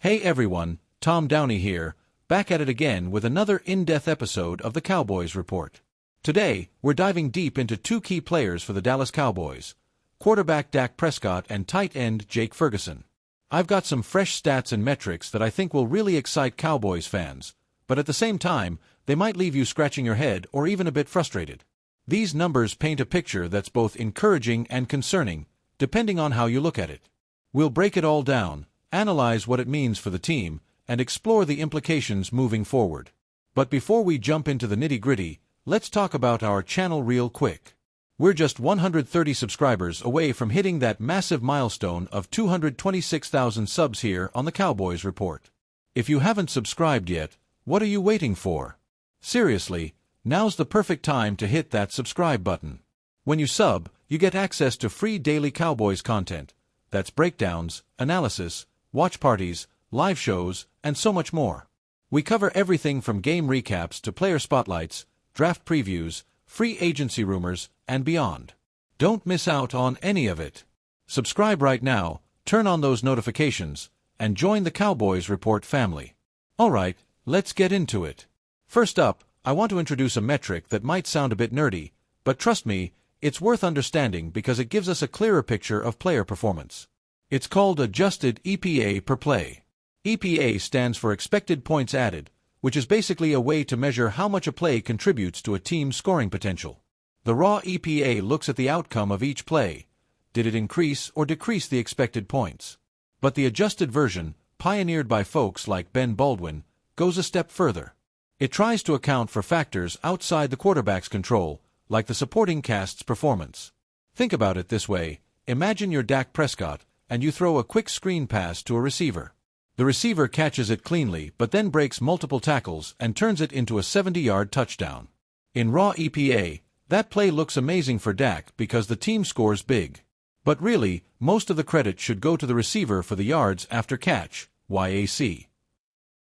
Hey everyone, Tom Downey here, back at it again with another in-depth episode of the Cowboys Report. Today, we're diving deep into two key players for the Dallas Cowboys, quarterback Dak Prescott and tight end Jake Ferguson. I've got some fresh stats and metrics that I think will really excite Cowboys fans, but at the same time, they might leave you scratching your head or even a bit frustrated. These numbers paint a picture that's both encouraging and concerning, depending on how you look at it. We'll break it all down, analyze what it means for the team, and explore the implications moving forward. But before we jump into the nitty-gritty, let's talk about our channel real quick. We're just 130 subscribers away from hitting that massive milestone of 226,000 subs here on the Cowboys Report. If you haven't subscribed yet, what are you waiting for? Seriously, now's the perfect time to hit that subscribe button. When you sub, you get access to free daily Cowboys content. That's breakdowns, analysis, watch parties, live shows, and so much more. We cover everything from game recaps to player spotlights, draft previews, free agency rumors, and beyond. Don't miss out on any of it. Subscribe right now, turn on those notifications, and join the Cowboys Report family. Alright, let's get into it. First up, I want to introduce a metric that might sound a bit nerdy, but trust me, it's worth understanding because it gives us a clearer picture of player performance. It's called adjusted EPA per play. EPA stands for expected points added, which is basically a way to measure how much a play contributes to a team's scoring potential. The raw EPA looks at the outcome of each play. Did it increase or decrease the expected points? But the adjusted version, pioneered by folks like Ben Baldwin, goes a step further. It tries to account for factors outside the quarterback's control, like the supporting cast's performance. Think about it this way. Imagine you're Dak Prescott, and you throw a quick screen pass to a receiver. The receiver catches it cleanly but then breaks multiple tackles and turns it into a 70-yard touchdown. In raw EPA, that play looks amazing for Dak because the team scores big. But really, most of the credit should go to the receiver for the yards after catch, YAC.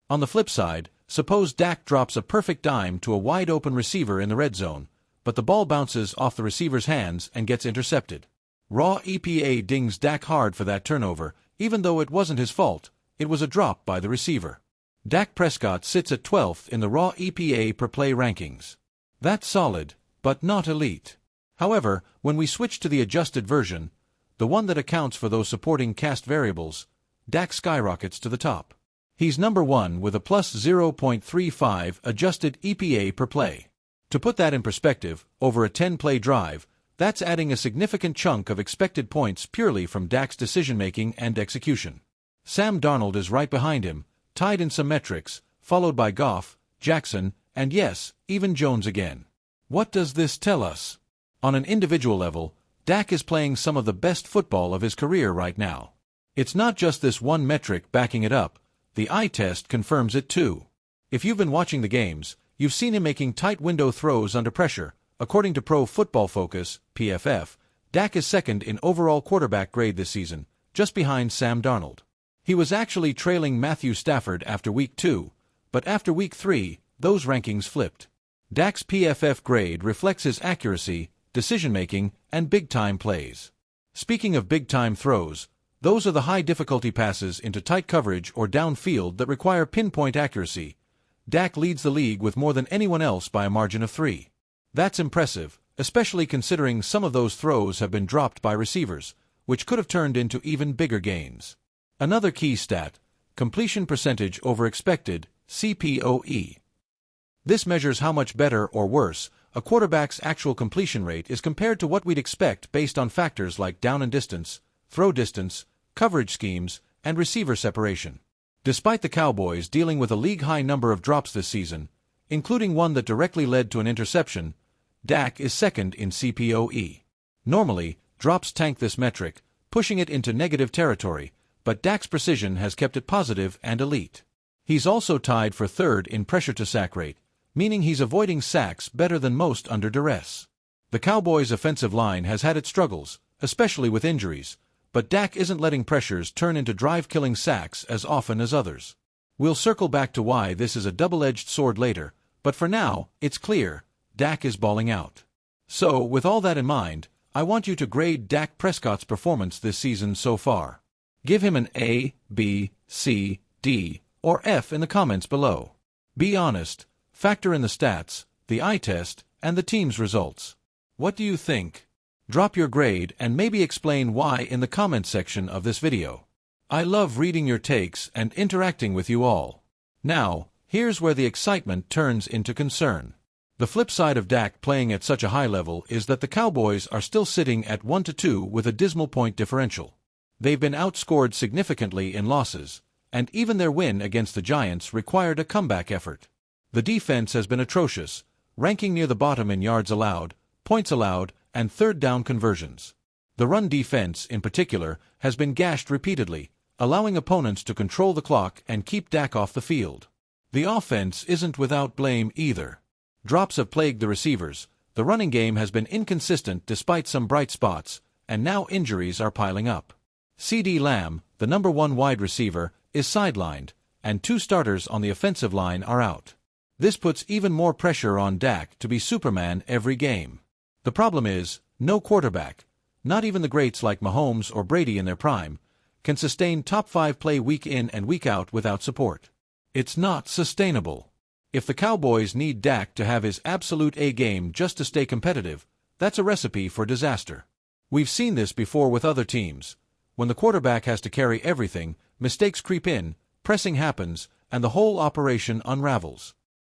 On the flip side, suppose Dak drops a perfect dime to a wide-open receiver in the red zone, but the ball bounces off the receiver's hands and gets intercepted. Raw EPA dings Dak hard for that turnover, even though it wasn't his fault. It was a drop by the receiver. Dak Prescott sits at 12th in the raw EPA per play rankings. That's solid, but not elite. However, when we switch to the adjusted version, the one that accounts for those supporting cast variables, Dak skyrockets to the top. He's number one with a plus 0.35 adjusted EPA per play. To put that in perspective, over a 10-play drive, that's adding a significant chunk of expected points purely from Dak's decision-making and execution. Sam Darnold is right behind him, tied in some metrics, followed by Goff, Jackson, and yes, even Jones again. What does this tell us? On an individual level, Dak is playing some of the best football of his career right now. It's not just this one metric backing it up, the eye test confirms it too. If you've been watching the games, you've seen him making tight window throws under pressure. According to Pro Football Focus, PFF, Dak is second in overall quarterback grade this season, just behind Sam Darnold. He was actually trailing Matthew Stafford after Week 2, but after Week 3, those rankings flipped. Dak's PFF grade reflects his accuracy, decision-making, and big-time plays. Speaking of big-time throws, those are the high-difficulty passes into tight coverage or downfield that require pinpoint accuracy. Dak leads the league with more than anyone else by a margin of 3. That's impressive, especially considering some of those throws have been dropped by receivers, which could have turned into even bigger gains. Another key stat, completion percentage over expected, CPOE. This measures how much better or worse a quarterback's actual completion rate is compared to what we'd expect based on factors like down and distance, throw distance, coverage schemes, and receiver separation. Despite the Cowboys dealing with a league-high number of drops this season, including one that directly led to an interception, Dak is second in CPOE. Normally, drops tank this metric, pushing it into negative territory, but Dak's precision has kept it positive and elite. He's also tied for third in pressure-to-sack rate, meaning he's avoiding sacks better than most under duress. The Cowboys' offensive line has had its struggles, especially with injuries, but Dak isn't letting pressures turn into drive-killing sacks as often as others. We'll circle back to why this is a double-edged sword later, but for now, it's clear, Dak is balling out. So, with all that in mind, I want you to grade Dak Prescott's performance this season so far. Give him an A, B, C, D, or F in the comments below. Be honest, factor in the stats, the eye test, and the team's results. What do you think? Drop your grade and maybe explain why in the comments section of this video. I love reading your takes and interacting with you all. Now, here's where the excitement turns into concern. The flip side of Dak playing at such a high level is that the Cowboys are still sitting at 1-2 with a dismal point differential. They've been outscored significantly in losses, and even their win against the Giants required a comeback effort. The defense has been atrocious, ranking near the bottom in yards allowed, points allowed, and third down conversions. The run defense, in particular, has been gashed repeatedly, allowing opponents to control the clock and keep Dak off the field. The offense isn't without blame either. Drops have plagued the receivers, the running game has been inconsistent despite some bright spots, and now injuries are piling up. CeeDee Lamb, the number 1 wide receiver, is sidelined, and 2 starters on the offensive line are out. This puts even more pressure on Dak to be Superman every game. The problem is, no quarterback, not even the greats like Mahomes or Brady in their prime, can sustain top 5 play week in and week out without support. It's not sustainable. If the Cowboys need Dak to have his absolute A game just to stay competitive, that's a recipe for disaster. We've seen this before with other teams. When the quarterback has to carry everything, mistakes creep in, pressing happens, and the whole operation unravels.